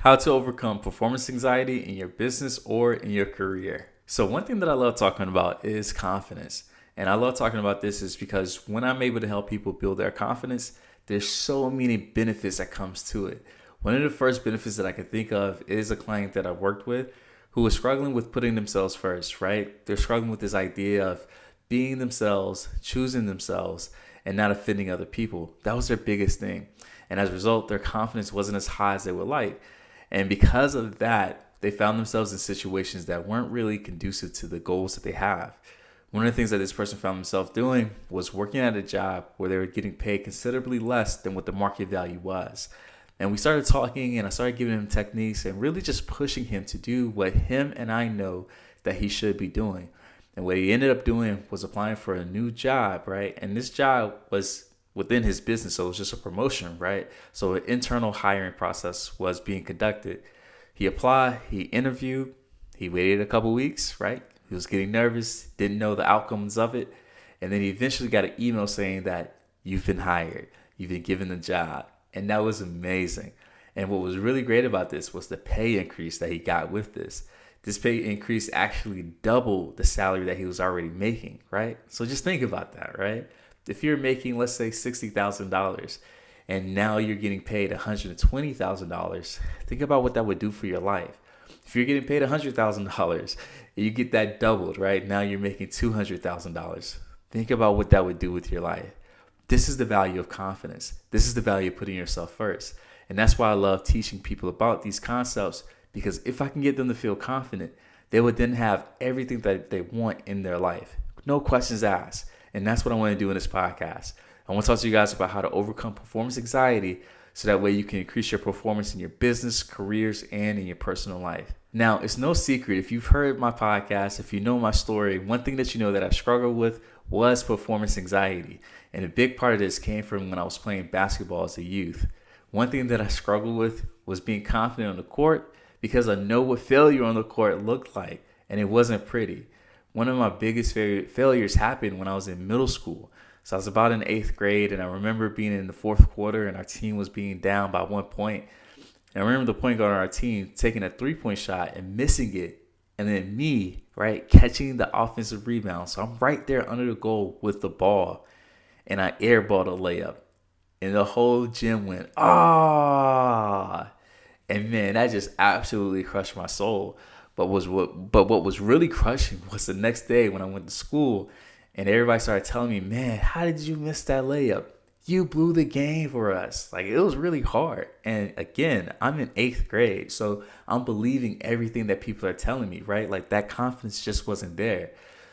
How to overcome performance anxiety in your business or in your career. So one thing that I love talking about is confidence. And I love talking about this is because when I'm able to help people build their confidence, there's so many benefits that comes to it. One of the first benefits that I can think of is a client that I worked with who was struggling with putting themselves first, right? They're struggling with this idea of being themselves, choosing themselves, and not offending other people. That was their biggest thing. And as a result, their confidence wasn't as high as they would like. And because of that, they found themselves in situations that weren't really conducive to the goals that they have. One of the things that this person found themselves doing was working at a job where they were getting paid considerably less than what the market value was. And we started talking and I started giving him techniques and really just pushing him to do what him and I know that he should be doing. And what he ended up doing was applying for a new job, right? And this job was within his business, so it was just a promotion, right? So an internal hiring process was being conducted. He applied, he interviewed, he waited a couple weeks, right? He was getting nervous, didn't know the outcomes of it. And then he eventually got an email saying that you've been hired, you've been given the job. And that was amazing. And what was really great about this was the pay increase that he got with this. This pay increase actually doubled the salary that he was already making, right? So just think about that, right? If you're making, let's say, $60,000 and now you're getting paid $120,000, think about what that would do for your life. If you're getting paid $100,000, you get that doubled, right? Now you're making $200,000. Think about what that would do with your life. This is the value of confidence. This is the value of putting yourself first. And that's why I love teaching people about these concepts, because if I can get them to feel confident, they would then have everything that they want in their life. No questions asked. And that's what I want to do in this podcast. I want to talk to you guys about how to overcome performance anxiety so that way you can increase your performance in your business, careers, and in your personal life. Now, it's no secret. If you've heard my podcast, if you know my story, one thing that you know that I struggled with was performance anxiety. And a big part of this came from when I was playing basketball as a youth. One thing that I struggled with was being confident on the court because I know what failure on the court looked like, and it wasn't pretty. One of my biggest failures happened when I was in middle school. So I was about in 8th grade, and I remember being in the 4th quarter, and our team was being down by 1 point. And I remember the point guard on our team taking a 3-point shot and missing it, and then me, right, catching the offensive rebound. So I'm right there under the goal with the ball, and I airballed a layup. And the whole gym went, ah. And man, that just absolutely crushed my soul. But what was really crushing was the next day when I went to school and everybody started telling me, man, how did you miss that layup? You blew the game for us. Like, it was really hard. And again, I'm in 8th grade, so I'm believing everything that people are telling me, right? Like, that confidence just wasn't there.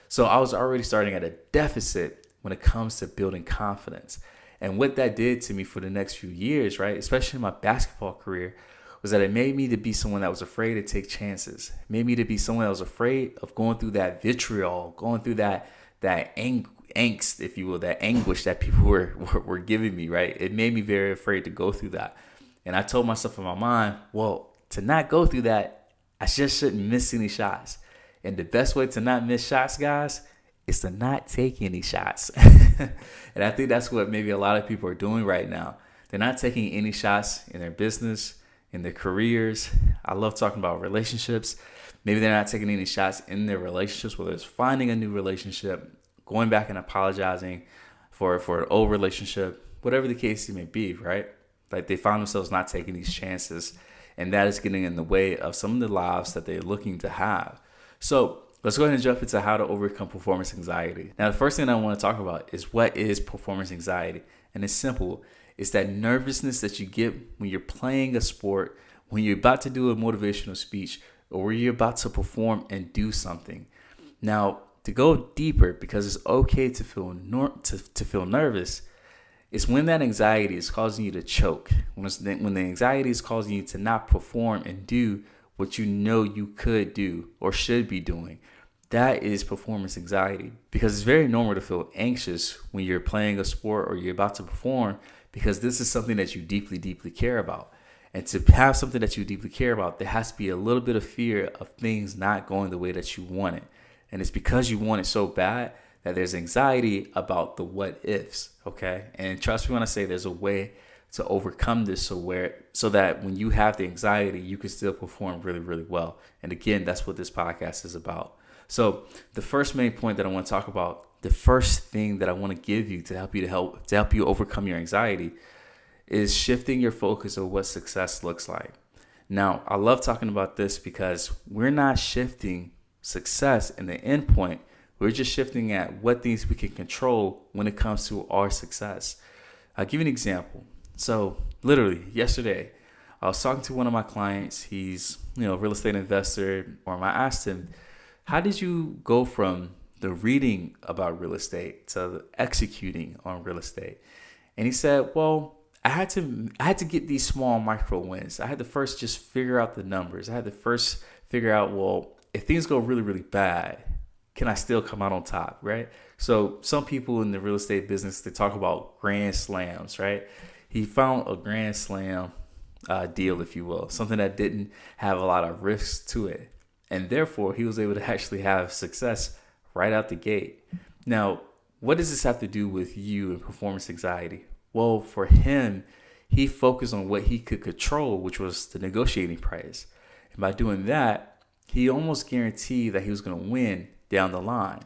So I was already starting at a deficit when it comes to building confidence. And what that did to me for the next few years, right, especially in my basketball career, was that it made me to be someone that was afraid to take chances. It made me to be someone that was afraid of going through that vitriol, going through that angst, if you will, that anguish that people were giving me, right? It made me very afraid to go through that. And I told myself in my mind, well, to not go through that, I just shouldn't miss any shots. And the best way to not miss shots, guys, is to not take any shots. And I think that's what maybe a lot of people are doing right now. They're not taking any shots in their business, in their careers. I love talking about relationships. Maybe they're not taking any shots in their relationships, whether it's finding a new relationship, going back and apologizing for an old relationship, whatever the case may be, right? Like, they find themselves not taking these chances, and that is getting in the way of some of the lives that they're looking to have. So let's go ahead and jump into how to overcome performance anxiety. Now, the first thing I want to talk about is what is performance anxiety. And it's simple. It's that nervousness that you get when you're playing a sport, when you're about to do a motivational speech, or when you're about to perform and do something. Now, to go deeper, because it's okay to feel nervous, it's when that anxiety is causing you to choke, when the anxiety is causing you to not perform and do what you know you could do or should be doing. That is performance anxiety, because it's very normal to feel anxious when you're playing a sport or you're about to perform, because this is something that you deeply, deeply care about. And to have something that you deeply care about, there has to be a little bit of fear of things not going the way that you want it. And it's because you want it so bad that there's anxiety about the what ifs, okay? And trust me when I say there's a way to overcome this so that when you have the anxiety, you can still perform really, really well. And again, that's what this podcast is about. So the first main point that I want to talk about, the first thing that I want to give you to help you overcome your anxiety is shifting your focus of what success looks like. Now, I love talking about this because we're not shifting success in the end point. We're just shifting at what things we can control when it comes to our success. I'll give you an example. So literally yesterday, I was talking to one of my clients. He's, a real estate investor. I asked him, how did you go from the reading about real estate to executing on real estate? And he said, well, I had to get these small micro wins. I had to first just figure out the numbers. I had to first figure out, well, if things go really, really bad, can I still come out on top, right? So some people in the real estate business, they talk about grand slams, right? He found a grand slam deal, if you will, something that didn't have a lot of risks to it. And therefore, he was able to actually have success right out the gate. Now, what does this have to do with you and performance anxiety? Well, for him, he focused on what he could control, which was the negotiating price. And by doing that, he almost guaranteed that he was going to win down the line.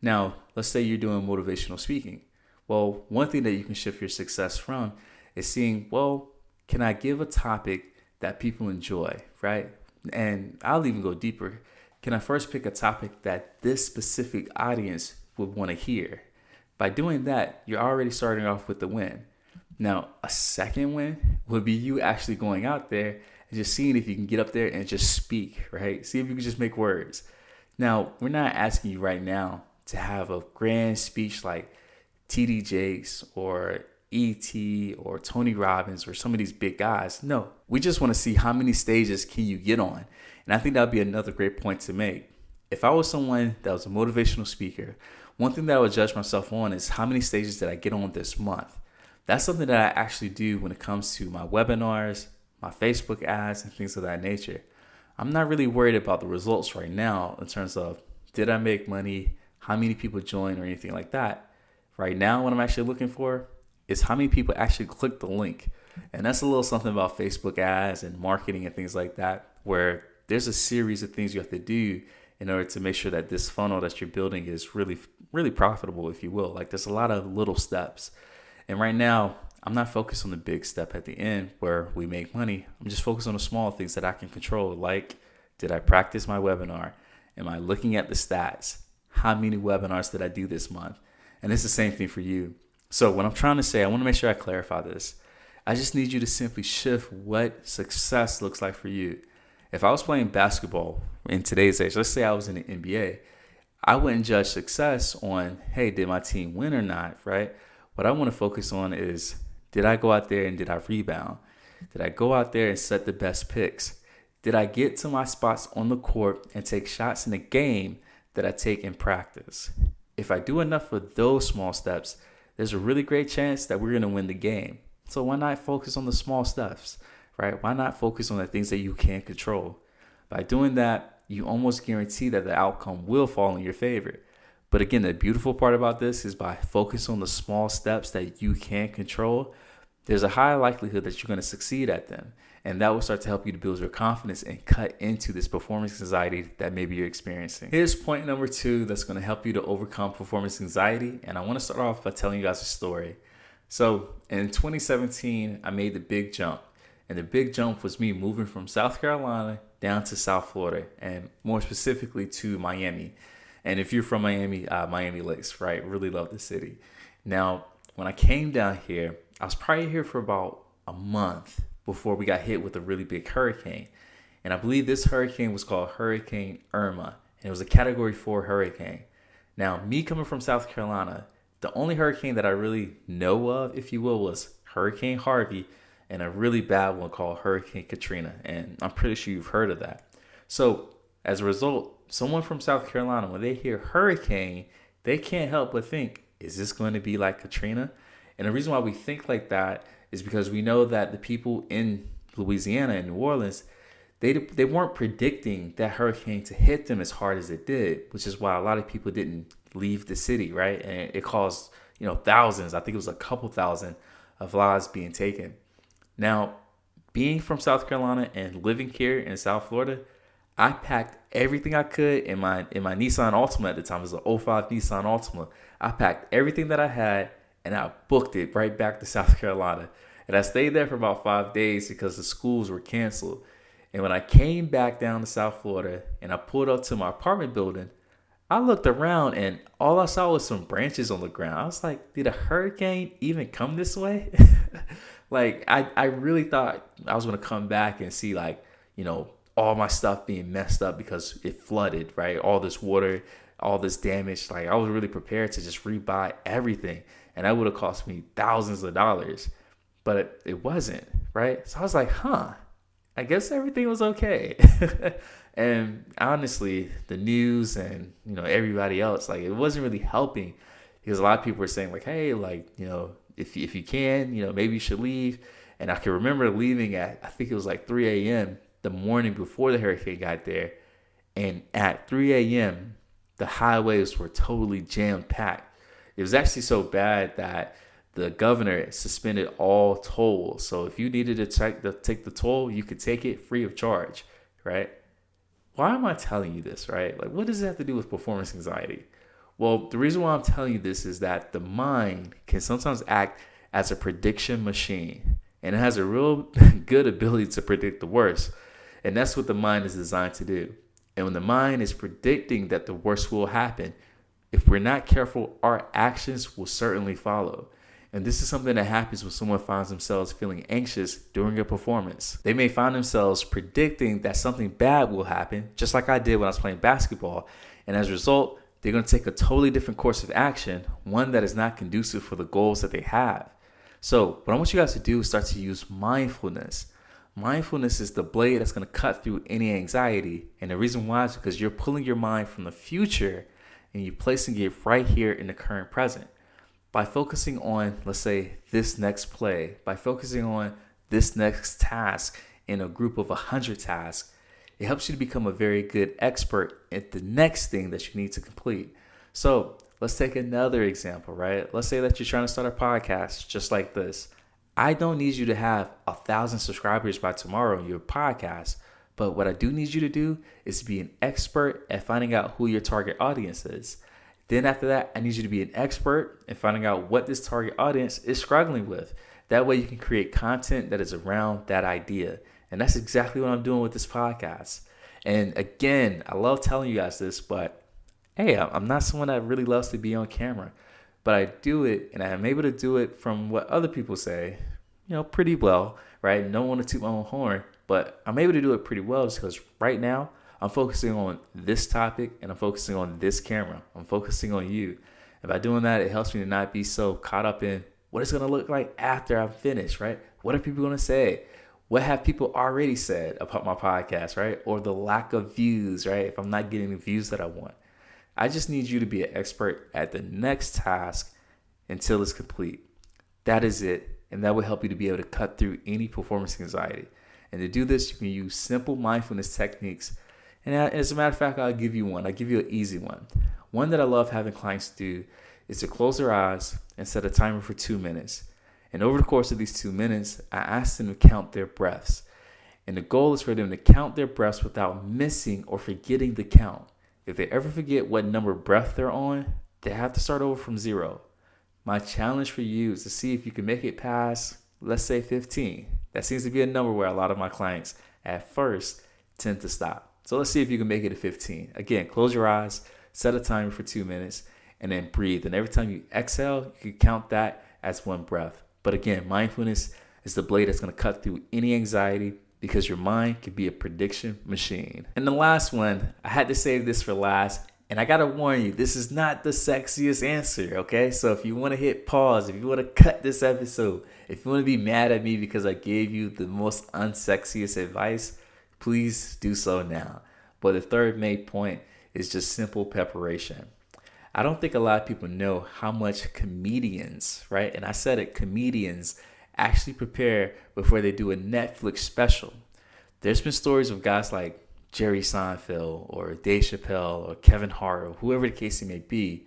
Now, let's say you're doing motivational speaking. Well, one thing that you can shift your success from is seeing, well, can I give a topic that people enjoy, right? And I'll even go deeper. Can I first pick a topic that this specific audience would want to hear? By doing that, you're already starting off with the win. Now, a second win would be you actually going out there and just seeing if you can get up there and just speak, right? See if you can just make words. Now, we're not asking you right now to have a grand speech like TD Jakes or E.T. or Tony Robbins or some of these big guys. No, we just want to see how many stages can you get on. And I think that would be another great point to make. If I was someone that was a motivational speaker, one thing that I would judge myself on is how many stages did I get on this month? That's something that I actually do when it comes to my webinars, my Facebook ads, and things of that nature. I'm not really worried about the results right now in terms of did I make money, how many people joined, or anything like that. Right now, what I'm actually looking for is how many people actually click the link. And that's a little something about Facebook ads and marketing and things like that, where there's a series of things you have to do in order to make sure that this funnel that you're building is really, really profitable, if you will. Like there's a lot of little steps. And right now, I'm not focused on the big step at the end where we make money. I'm just focused on the small things that I can control. Like, did I practice my webinar? Am I looking at the stats? How many webinars did I do this month? And it's the same thing for you. So what I'm trying to say, I want to make sure I clarify this. I just need you to simply shift what success looks like for you. If I was playing basketball in today's age, let's say I was in the NBA, I wouldn't judge success on, hey, did my team win or not, right? What I want to focus on is, did I go out there and did I rebound? Did I go out there and set the best picks? Did I get to my spots on the court and take shots in the game that I take in practice? If I do enough of those small steps, there's a really great chance that we're going to win the game. So why not focus on the small steps, right? Why not focus on the things that you can control? By doing that, you almost guarantee that the outcome will fall in your favor. But again, the beautiful part about this is by focusing on the small steps that you can control, there's a high likelihood that you're going to succeed at them. And that will start to help you to build your confidence and cut into this performance anxiety that maybe you're experiencing. Here's point number 2 that's going to help you to overcome performance anxiety. And I want to start off by telling you guys a story. So in 2017, I made the big jump. And the big jump was me moving from South Carolina down to South Florida, and more specifically to Miami. And if you're from Miami, Miami Lakes, right? Really love the city. Now, when I came down here, I was probably here for about a month before we got hit with a really big hurricane. And I believe this hurricane was called Hurricane Irma. And it was a Category 4 hurricane. Now, me coming from South Carolina, the only hurricane that I really know of, if you will, was Hurricane Harvey and a really bad one called Hurricane Katrina. And I'm pretty sure you've heard of that. So as a result, someone from South Carolina, when they hear hurricane, they can't help but think, is this going to be like Katrina? And the reason why we think like that is because we know that the people in Louisiana and New Orleans, they weren't predicting that hurricane to hit them as hard as it did, which is why a lot of people didn't leave the city, right? And it caused, thousands, I think it was a couple thousand of lives being taken. Now, being from South Carolina and living here in South Florida, I packed everything I could in my Nissan Altima at the time. It was an '05 Nissan Altima. I packed everything that I had and I booked it right back to South Carolina. And I stayed there for about 5 days because the schools were canceled. And when I came back down to South Florida and I pulled up to my apartment building, I looked around and all I saw was some branches on the ground. I was like, did a hurricane even come this way? Like, I really thought I was going to come back and see, like, all my stuff being messed up because it flooded, right? All this water, all this damage. Like, I was really prepared to just rebuy everything. And that would have cost me thousands of dollars. But it wasn't, right? So I was like, I guess everything was okay. And honestly, the news and, everybody else, like, it wasn't really helping because a lot of people were saying, like, hey, like, if you can, maybe you should leave. And I can remember leaving at, I think it was like 3 a.m. the morning before the hurricane got there. And at 3 a.m., the highways were totally jam-packed. It was actually so bad that the governor suspended all tolls. So if you needed to take the toll, you could take it free of charge, right? Why am I telling you this, right? Like, what does it have to do with performance anxiety? Well, the reason why I'm telling you this is that the mind can sometimes act as a prediction machine, and it has a real good ability to predict the worst. And that's what the mind is designed to do. And when the mind is predicting that the worst will happen, if we're not careful, our actions will certainly follow. And this is something that happens when someone finds themselves feeling anxious during a performance. They may find themselves predicting that something bad will happen, just like I did when I was playing basketball. And as a result, they're going to take a totally different course of action, one that is not conducive for the goals that they have. So what I want you guys to do is start to use mindfulness. Mindfulness is the blade that's going to cut through any anxiety. And the reason why is because you're pulling your mind from the future and you're placing it right here in the current present. By focusing on, let's say, this next play, by focusing on this next task in a group of 100 tasks, it helps you to become a very good expert at the next thing that you need to complete. So let's take another example, right? Let's say that you're trying to start a podcast just like this. I don't need you to have 1,000 subscribers by tomorrow on your podcast, but what I do need you to do is be an expert at finding out who your target audience is. Then after that, I need you to be an expert in finding out what this target audience is struggling with. That way you can create content that is around that idea. And that's exactly what I'm doing with this podcast. And again, I love telling you guys this, but hey, I'm not someone that really loves to be on camera. But I do it, and I'm able to do it from what other people say, pretty well, right? Don't want to toot my own horn, but I'm able to do it pretty well because right now, I'm focusing on this topic and I'm focusing on this camera. I'm focusing on you. And by doing that, it helps me to not be so caught up in what it's going to look like after I'm finished, right? What are people going to say? What have people already said about my podcast, right? Or the lack of views, right? If I'm not getting the views that I want. I just need you to be an expert at the next task until it's complete. That is it. And that will help you to be able to cut through any performance anxiety. And to do this, you can use simple mindfulness techniques. And as a matter of fact, I'll give you one. I'll give you an easy one. One that I love having clients do is to close their eyes and set a timer for 2 minutes. And over the course of these 2 minutes, I ask them to count their breaths. And the goal is for them to count their breaths without missing or forgetting the count. If they ever forget what number of breath they're on, they have to start over from 0. My challenge for you is to see if you can make it past, let's say 15. That seems to be a number where a lot of my clients at first tend to stop. So let's see if you can make it to 15. Again, close your eyes, set a timer for 2 minutes, and then breathe. And every time you exhale, you can count that as one breath. But again, mindfulness is the blade that's going to cut through any anxiety because your mind can be a prediction machine. And the last one, I had to save this for last. And I got to warn you, this is not the sexiest answer, okay? So if you want to hit pause, if you want to cut this episode, if you want to be mad at me because I gave you the most unsexiest advice, please do so now. But the third main point is just simple preparation. I don't think a lot of people know how much comedians, right? And I said it, comedians actually prepare before they do a Netflix special. There's been stories of guys like Jerry Seinfeld or Dave Chappelle or Kevin Hart or whoever the case may be,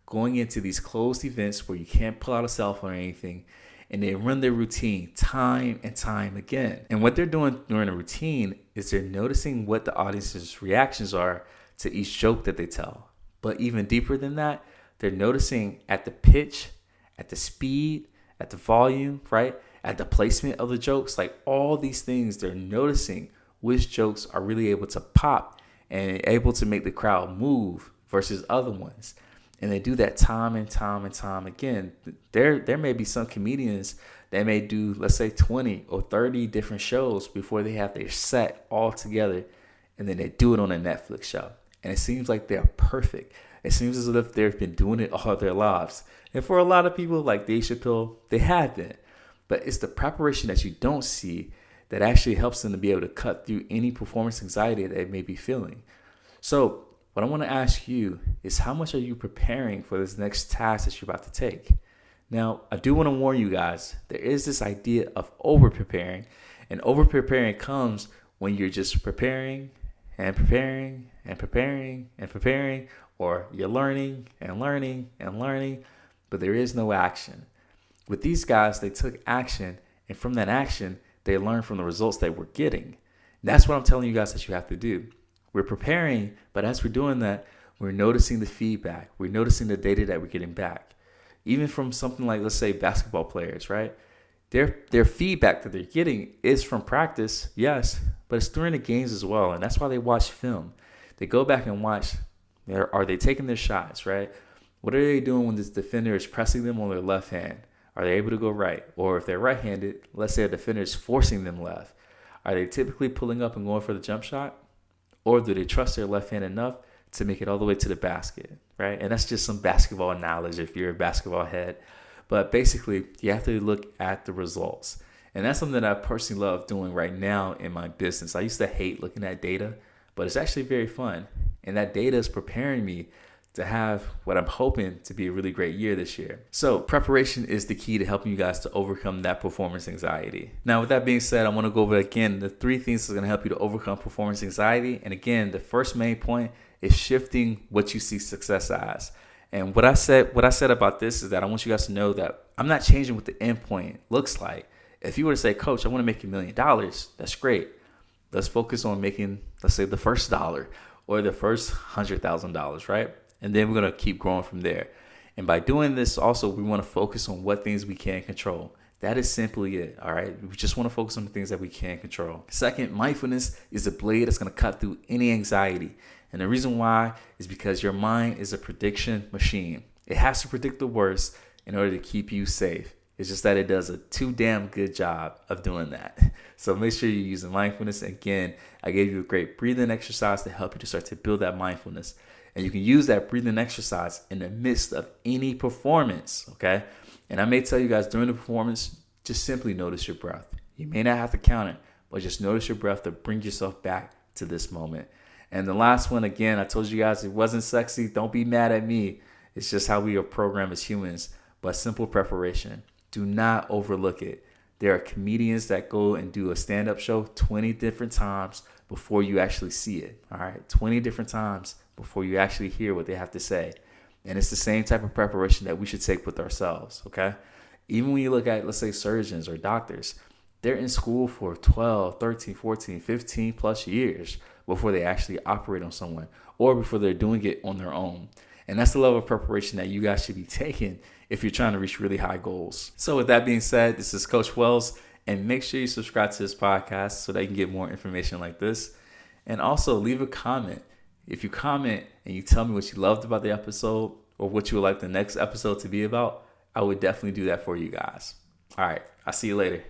going into these closed events where you can't pull out a cell phone or anything, and they run their routine time and time again. And what they're doing during a routine is they're noticing what the audience's reactions are to each joke that they tell. But even deeper than that, they're noticing at the pitch, at the speed, at the volume, right? At the placement of the jokes, like all these things, they're noticing which jokes are really able to pop and able to make the crowd move versus other ones. And they do that time and time and time again. There may be some comedians that may do, let's say, 20 or 30 different shows before they have their set all together. And then they do it on a Netflix show. And it seems like they're perfect. It seems as if they've been doing it all their lives. And for a lot of people like Dave Chappelle, they have been. But it's the preparation that you don't see that actually helps them to be able to cut through any performance anxiety that they may be feeling. So what I want to ask you is, how much are you preparing for this next task that you're about to take? Now, I do want to warn you guys, there is this idea of over-preparing. And over-preparing comes when you're just preparing and preparing and preparing and preparing, or you're learning and learning and learning, but there is no action. With these guys, they took action, and from that action, they learned from the results they were getting. That's what I'm telling you guys that you have to do. We're preparing, but as we're doing that, we're noticing the feedback. We're noticing the data that we're getting back. Even from something like, let's say, basketball players, right? Their feedback that they're getting is from practice, yes, but it's during the games as well, and that's why they watch film. They go back and watch, are they taking their shots, right? What are they doing when this defender is pressing them on their left hand? Are they able to go right? Or if they're right-handed, let's say a defender is forcing them left. Are they typically pulling up and going for the jump shot? Or do they trust their left hand enough to make it all the way to the basket, right? And that's just some basketball knowledge if you're a basketball head. But basically, you have to look at the results. And that's something that I personally love doing right now in my business. I used to hate looking at data, but it's actually very fun. And that data is preparing me to have what I'm hoping to be a really great year this year. So preparation is the key to helping you guys to overcome that performance anxiety. Now, with that being said, I want to go over again the 3 things that are going to help you to overcome performance anxiety. And again, the first main point is shifting what you see success as. And what I said about this is that I want you guys to know that I'm not changing what the end point looks like. If you were to say, Coach, I want to make $1 million, that's great. Let's focus on making, let's say, the first dollar or the first $100,000, right? And then we're going to keep growing from there. And by doing this, also, we want to focus on what things we can control. That is simply it, all right? We just want to focus on the things that we can control. Second, mindfulness is the blade that's going to cut through any anxiety. And the reason why is because your mind is a prediction machine. It has to predict the worst in order to keep you safe. It's just that it does a too damn good job of doing that. So make sure you're using mindfulness. Again, I gave you a great breathing exercise to help you to start to build that mindfulness. And you can use that breathing exercise in the midst of any performance, okay? And I may tell you guys during the performance, just simply notice your breath. You may not have to count it, but just notice your breath to bring yourself back to this moment. And the last one, again, I told you guys it wasn't sexy. Don't be mad at me. It's just how we are programmed as humans. But simple preparation. Do not overlook it. There are comedians that go and do a stand-up show 20 different times before you actually see it. All right, 20 different times before you actually hear what they have to say. And it's the same type of preparation that we should take with ourselves, okay? Even when you look at, let's say, surgeons or doctors, they're in school for 12, 13, 14, 15 plus years before they actually operate on someone or before they're doing it on their own. And that's the level of preparation that you guys should be taking if you're trying to reach really high goals. So with that being said, this is Coach Wells, and make sure you subscribe to this podcast so that you can get more information like this. And also leave a comment. If you comment and you tell me what you loved about the episode or what you would like the next episode to be about, I would definitely do that for you guys. All right, I'll see you later.